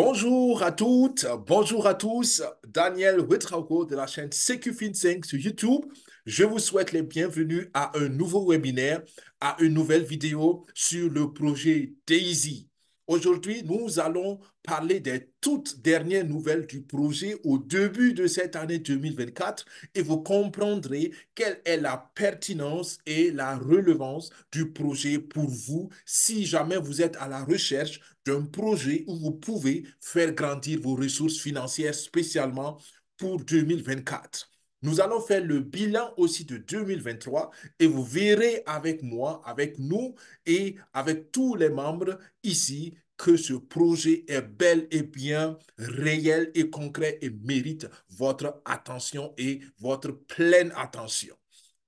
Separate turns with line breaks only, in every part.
Bonjour à toutes, bonjour à tous. Daniel Ouedraogo de la chaîne CQFin5 sur YouTube. Je vous souhaite les bienvenus à un nouveau webinaire, à une nouvelle vidéo sur le projet Daisy. Aujourd'hui, nous allons parler des toutes dernières nouvelles du projet au début de cette année 2024 et vous comprendrez quelle est la pertinence et la relevance du projet pour vous si jamais vous êtes à la recherche d'un projet où vous pouvez faire grandir vos ressources financières spécialement pour 2024. Nous allons faire le bilan aussi de 2023 et vous verrez avec moi, avec nous et avec tous les membres ici que ce projet est bel et bien réel et concret et mérite votre attention et votre pleine attention.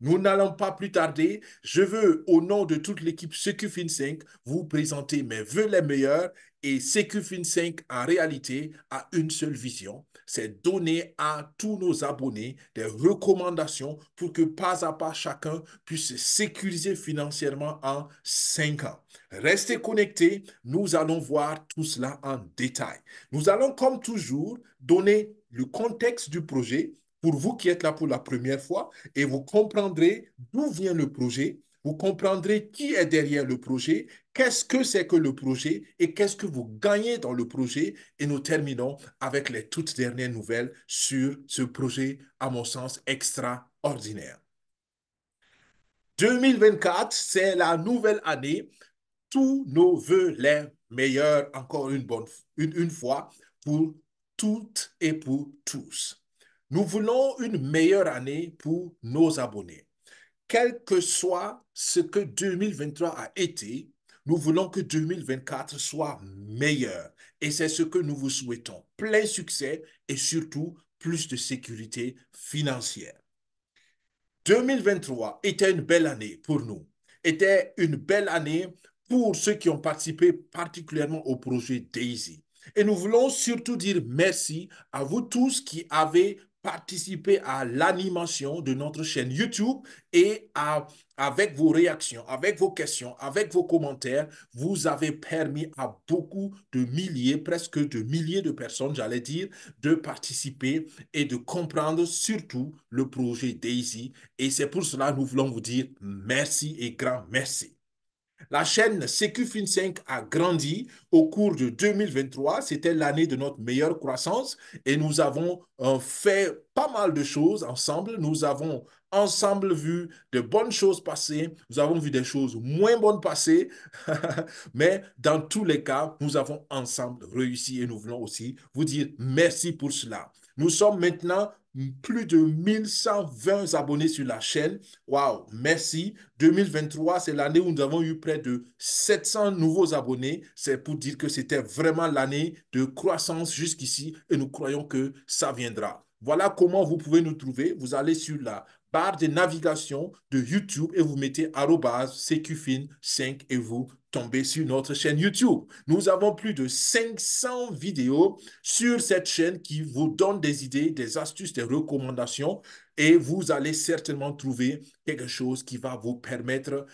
Nous n'allons pas plus tarder. Je veux, au nom de toute l'équipe CQFin5, vous présenter mes vœux les meilleurs. Et CQFin5, en réalité, a une seule vision, c'est donner à tous nos abonnés des recommandations pour que pas à pas chacun puisse se sécuriser financièrement en 5 ans. Restez connectés, nous allons voir tout cela en détail. Nous allons, comme toujours, donner le contexte du projet pour vous qui êtes là pour la première fois et vous comprendrez d'où vient le projet, vous comprendrez qui est derrière le projet, qu'est-ce que c'est que le projet et qu'est-ce que vous gagnez dans le projet. Et nous terminons avec les toutes dernières nouvelles sur ce projet, à mon sens, extraordinaire. 2024, c'est la nouvelle année. Tous nos voeux les meilleurs, encore une fois, pour toutes et pour tous. Nous voulons une meilleure année pour nos abonnés. Quel que soit ce que 2023 a été, nous voulons que 2024 soit meilleur. Et c'est ce que nous vous souhaitons. Plein succès et surtout plus de sécurité financière. 2023 était une belle année pour nous, était une belle année pour ceux qui ont participé particulièrement au projet Daisy. Et nous voulons surtout dire merci à vous tous qui avez participé à l'animation de notre chaîne YouTube et avec vos réactions, avec vos questions, avec vos commentaires, vous avez permis à beaucoup de milliers, presque de milliers de personnes, j'allais dire, de participer et de comprendre surtout le projet Daisy. Et c'est pour cela que nous voulons vous dire merci et grand merci. La chaîne CQFin5 a grandi au cours de 2023. C'était l'année de notre meilleure croissance et nous avons fait pas mal de choses ensemble. Nous avons ensemble vu de bonnes choses passer. Nous avons vu des choses moins bonnes passer. Mais dans tous les cas, nous avons ensemble réussi et nous voulons aussi vous dire merci pour cela. Nous sommes maintenant plus de 1120 abonnés sur la chaîne. Waouh, merci. 2023, c'est l'année où nous avons eu près de 700 nouveaux abonnés. C'est pour dire que c'était vraiment l'année de croissance jusqu'ici et nous croyons que ça viendra. Voilà comment vous pouvez nous trouver. Vous allez sur la barre de navigation de YouTube et vous mettez @CQFin5 et vous tombez sur notre chaîne YouTube. Nous avons plus de 500 vidéos sur cette chaîne qui vous donnent des idées, des astuces, des recommandations et vous allez certainement trouver quelque chose qui va vous permettre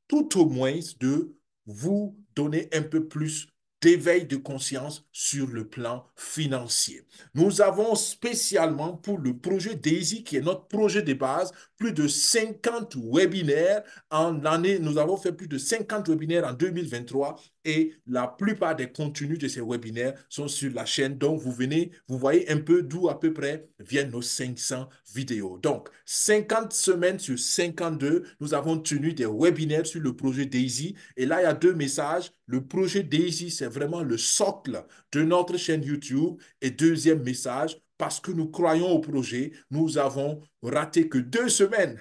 tout au moins de vous donner un peu plus d'éveil de conscience sur le plan financier. Nous avons spécialement pour le projet Daisy, qui est notre projet de base, plus de 50 webinaires en année. Nous avons fait plus de 50 webinaires en 2023 et la plupart des contenus de ces webinaires sont sur la chaîne. Donc, vous venez, vous voyez un peu d'où à peu près viennent nos 500 vidéos. Donc, 50 semaines sur 52, nous avons tenu des webinaires sur le projet Daisy. Et là, il y a deux messages. Le projet Daisy, c'est vraiment le socle de notre chaîne YouTube. Et deuxième message, parce que nous croyons au projet, nous avons raté que 2 semaines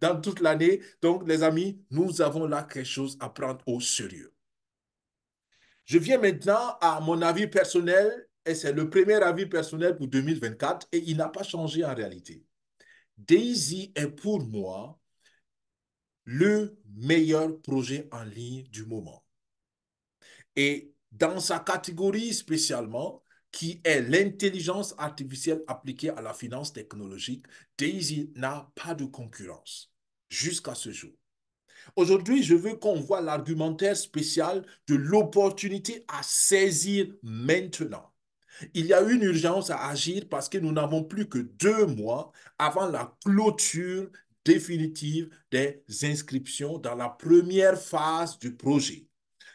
dans toute l'année. Donc, les amis, nous avons là quelque chose à prendre au sérieux. Je viens maintenant à mon avis personnel, et c'est le premier avis personnel pour 2024, et il n'a pas changé en réalité. Daisy est pour moi le meilleur projet en ligne du moment. Et dans sa catégorie spécialement, qui est l'intelligence artificielle appliquée à la finance technologique, Daisy n'a pas de concurrence jusqu'à ce jour. Aujourd'hui, je veux qu'on voit l'argumentaire spécial de l'opportunité à saisir maintenant. Il y a une urgence à agir parce que nous n'avons plus que 2 mois avant la clôture définitive des inscriptions dans la première phase du projet.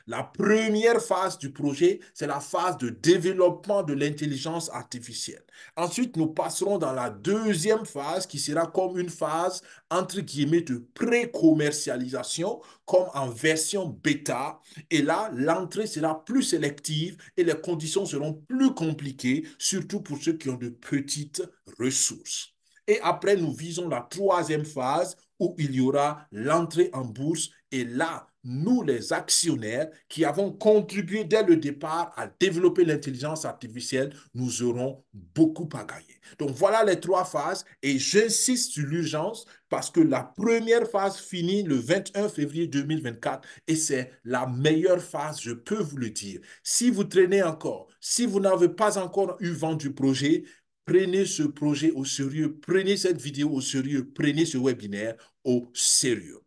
La première phase du projet, c'est la phase de développement de l'intelligence artificielle. Ensuite, nous passerons dans la deuxième phase qui sera comme une phase entre guillemets de pré-commercialisation, comme en version bêta. Et là, l'entrée sera plus sélective et les conditions seront plus compliquées, surtout pour ceux qui ont de petites ressources. Et après, nous visons la troisième phase où il y aura l'entrée en bourse. Et là, nous, les actionnaires qui avons contribué dès le départ à développer l'intelligence artificielle, nous aurons beaucoup à gagner. Donc voilà les 3 phases et j'insiste sur l'urgence parce que la première phase finit le 21 février 2024 et c'est la meilleure phase, je peux vous le dire. Si vous traînez encore, si vous n'avez pas encore eu vent du projet, prenez ce projet au sérieux, prenez cette vidéo au sérieux, prenez ce webinaire au sérieux.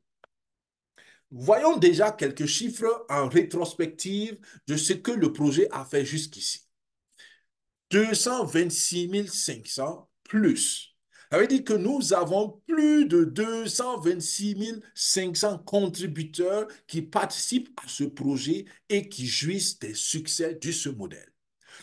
Voyons déjà quelques chiffres en rétrospective de ce que le projet a fait jusqu'ici. 226 500 plus. Ça veut dire que nous avons plus de 226 500 contributeurs qui participent à ce projet et qui jouissent des succès de ce modèle.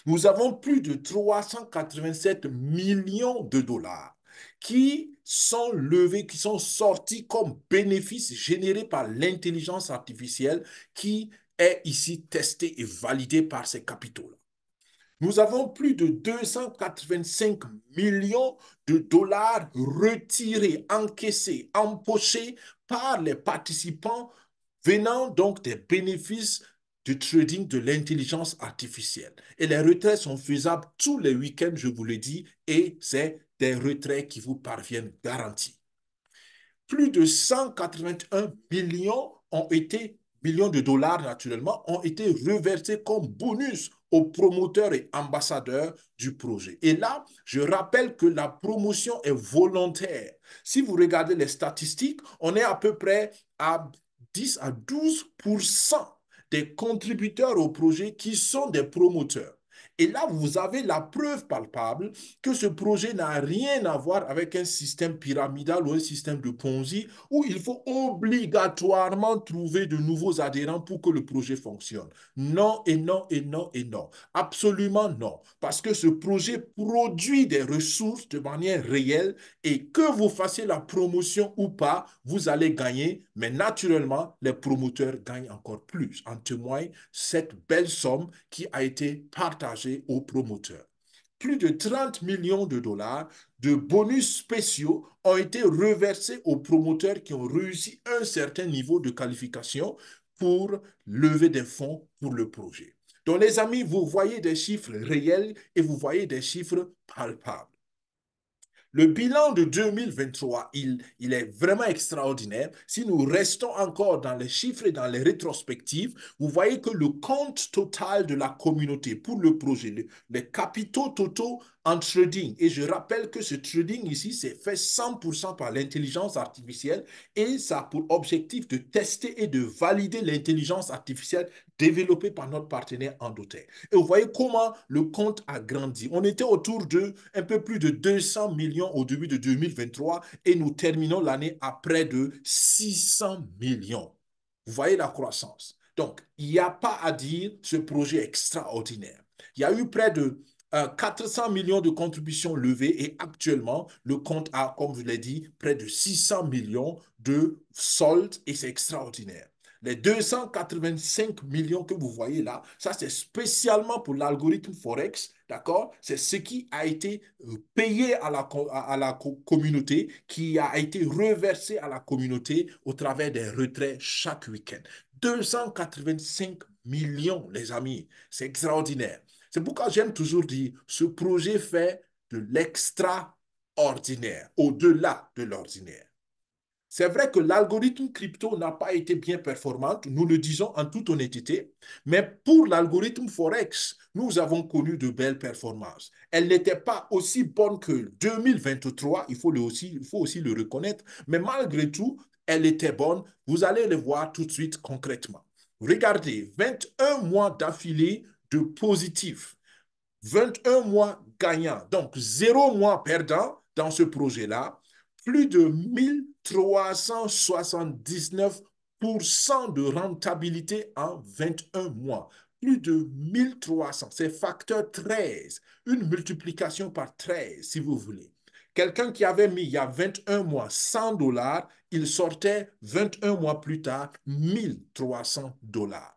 Nous avons plus de 387 millions de dollars qui sont levés, qui sont sortis comme bénéfices générés par l'intelligence artificielle qui est ici testée et validée par ces capitaux-là. Nous avons plus de 285 millions de dollars retirés, encaissés, empochés par les participants venant donc des bénéfices du trading de l'intelligence artificielle. Et les retraits sont faisables tous les week-ends, je vous le dis, et c'est des retraits qui vous parviennent garantis. Plus de 181 millions ont été, millions de dollars naturellement, ont été reversés comme bonus aux promoteurs et ambassadeurs du projet. Et là, je rappelle que la promotion est volontaire. Si vous regardez les statistiques, on est à peu près à 10 à 12% des contributeurs au projet qui sont des promoteurs. Et là, vous avez la preuve palpable que ce projet n'a rien à voir avec un système pyramidal ou un système de Ponzi où il faut obligatoirement trouver de nouveaux adhérents pour que le projet fonctionne. Non et non et non et non. Absolument non. Parce que ce projet produit des ressources de manière réelle et que vous fassiez la promotion ou pas, vous allez gagner. Mais naturellement, les promoteurs gagnent encore plus. En témoigne cette belle somme qui a été partagée aux promoteurs. Plus de 30 millions de dollars de bonus spéciaux ont été reversés aux promoteurs qui ont réussi un certain niveau de qualification pour lever des fonds pour le projet. Donc, les amis, vous voyez des chiffres réels et vous voyez des chiffres palpables. Le bilan de 2023, il est vraiment extraordinaire. Si nous restons encore dans les chiffres et dans les rétrospectives, vous voyez que le compte total de la communauté pour le projet, les capitaux totaux en trading, et je rappelle que ce trading ici, c'est fait 100% par l'intelligence artificielle et ça a pour objectif de tester et de valider l'intelligence artificielle développée par notre partenaire Endotech. Et vous voyez comment le compte a grandi. On était autour de un peu plus de 200 millions au début de 2023 et nous terminons l'année à près de 600 millions. Vous voyez la croissance. Donc, il n'y a pas à dire ce projet extraordinaire. Il y a eu près de 400 millions de contributions levées et actuellement, le compte a, comme je l'ai dit, près de 600 millions de soldes et c'est extraordinaire. Les 285 millions que vous voyez là, ça c'est spécialement pour l'algorithme Forex, d'accord? C'est ce qui a été payé à la communauté, qui a été reversé à la communauté au travers des retraits chaque week-end. 285 millions, les amis, c'est extraordinaire. C'est pourquoi j'aime toujours dire, ce projet fait de l'extraordinaire, au-delà de l'ordinaire. C'est vrai que l'algorithme crypto n'a pas été bien performant, nous le disons en toute honnêteté, mais pour l'algorithme Forex, nous avons connu de belles performances. Elle n'était pas aussi bonne que 2023, il faut aussi le reconnaître, mais malgré tout, elle était bonne. Vous allez le voir tout de suite concrètement. Regardez, 21 mois d'affilée de positif, 21 mois gagnants, donc 0 mois perdant dans ce projet-là, plus de 1379% de rentabilité en 21 mois. Plus de 1300, c'est facteur 13, une multiplication par 13 si vous voulez. Quelqu'un qui avait mis il y a 21 mois 100 dollars, il sortait 21 mois plus tard 1300 dollars.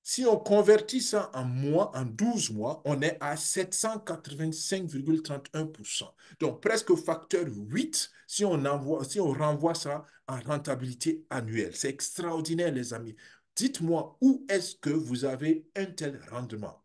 Si on convertit ça en mois, en 12 mois, on est à 785,31%. Donc, presque facteur 8 si on renvoie ça en rentabilité annuelle. C'est extraordinaire, les amis. Dites-moi, où est-ce que vous avez un tel rendement?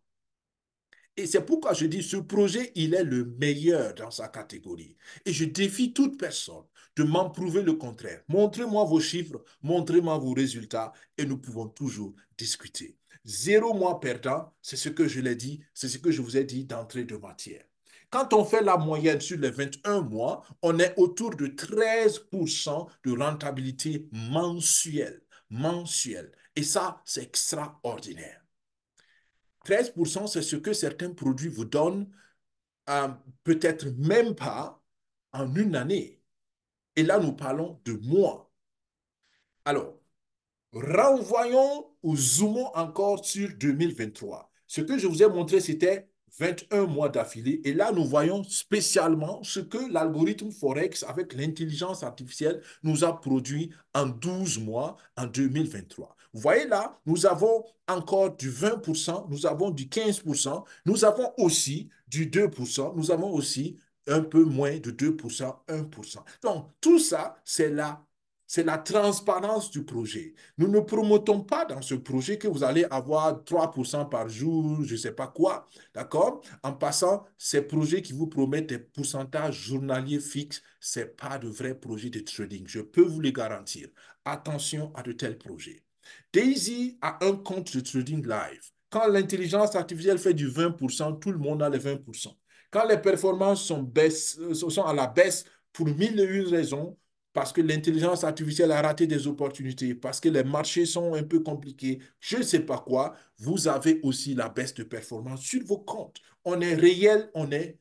Et c'est pourquoi je dis, ce projet, il est le meilleur dans sa catégorie. Et je défie toute personne de m'en prouver le contraire. Montrez-moi vos chiffres, montrez-moi vos résultats et nous pouvons toujours discuter. 0 mois perdant, c'est ce que je l'ai dit, c'est ce que je vous ai dit d'entrée de matière. Quand on fait la moyenne sur les 21 mois, on est autour de 13% de rentabilité mensuelle. Mensuelle. Et ça, c'est extraordinaire. 13%, c'est ce que certains produits vous donnent, peut-être même pas en une année. Et là, nous parlons de mois. Alors, renvoyons ou zoomons encore sur 2023. Ce que je vous ai montré, c'était 21 mois d'affilée. Et là, nous voyons spécialement ce que l'algorithme Forex avec l'intelligence artificielle nous a produit en 12 mois en 2023. Vous voyez là, nous avons encore du 20%, nous avons du 15%, nous avons aussi du 2%, nous avons aussi un peu moins de 2%, 1%. Donc, tout ça, c'est la transparence du projet. Nous ne promotons pas dans ce projet que vous allez avoir 3% par jour, je ne sais pas quoi, d'accord? En passant, ces projets qui vous promettent des pourcentages journaliers fixes, ce n'est pas de vrais projets de trading. Je peux vous les garantir. Attention à de tels projets. Daisy a un compte de trading live. Quand l'intelligence artificielle fait du 20%, tout le monde a les 20%. Quand les performances sont à la baisse pour mille et une raisons, parce que l'intelligence artificielle a raté des opportunités, parce que les marchés sont un peu compliqués, je ne sais pas quoi, vous avez aussi la baisse de performance sur vos comptes. On est réel, on est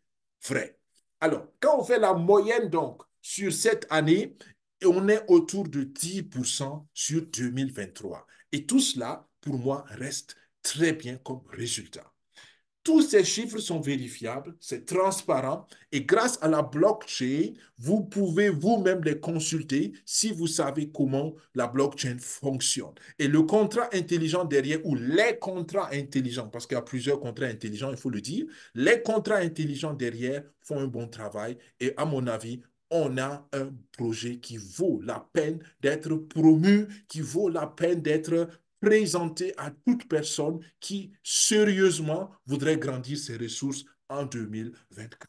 vrai. Alors, quand on fait la moyenne donc sur cette année, on est autour de 10% sur 2023. Et tout cela, pour moi, reste très bien comme résultat. Tous ces chiffres sont vérifiables, c'est transparent et grâce à la blockchain, vous pouvez vous-même les consulter si vous savez comment la blockchain fonctionne. Et le contrat intelligent derrière, ou les contrats intelligents, parce qu'il y a plusieurs contrats intelligents, il faut le dire, les contrats intelligents derrière font un bon travail et à mon avis, on a un projet qui vaut la peine d'être promu, qui vaut la peine d'être présenté à toute personne qui sérieusement voudrait grandir ses ressources en 2024.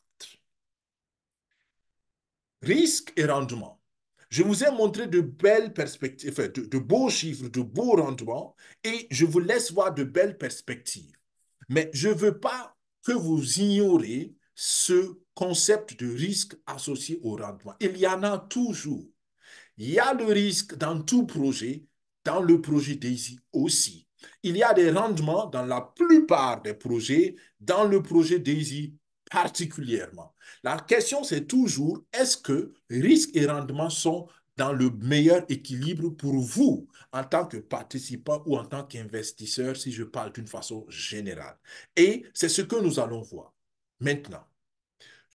Risque et rendement. Je vous ai montré de belles perspectives, enfin, de beaux chiffres, de beaux rendements, et je vous laisse voir de belles perspectives. Mais je ne veux pas que vous ignorez ce concept de risque associé au rendement. Il y en a toujours. Il y a le risque dans tout projet, dans le projet Daisy aussi. Il y a des rendements dans la plupart des projets, dans le projet Daisy particulièrement. La question, c'est toujours, est-ce que risque et rendement sont dans le meilleur équilibre pour vous en tant que participant ou en tant qu'investisseur, si je parle d'une façon générale. Et c'est ce que nous allons voir. Maintenant,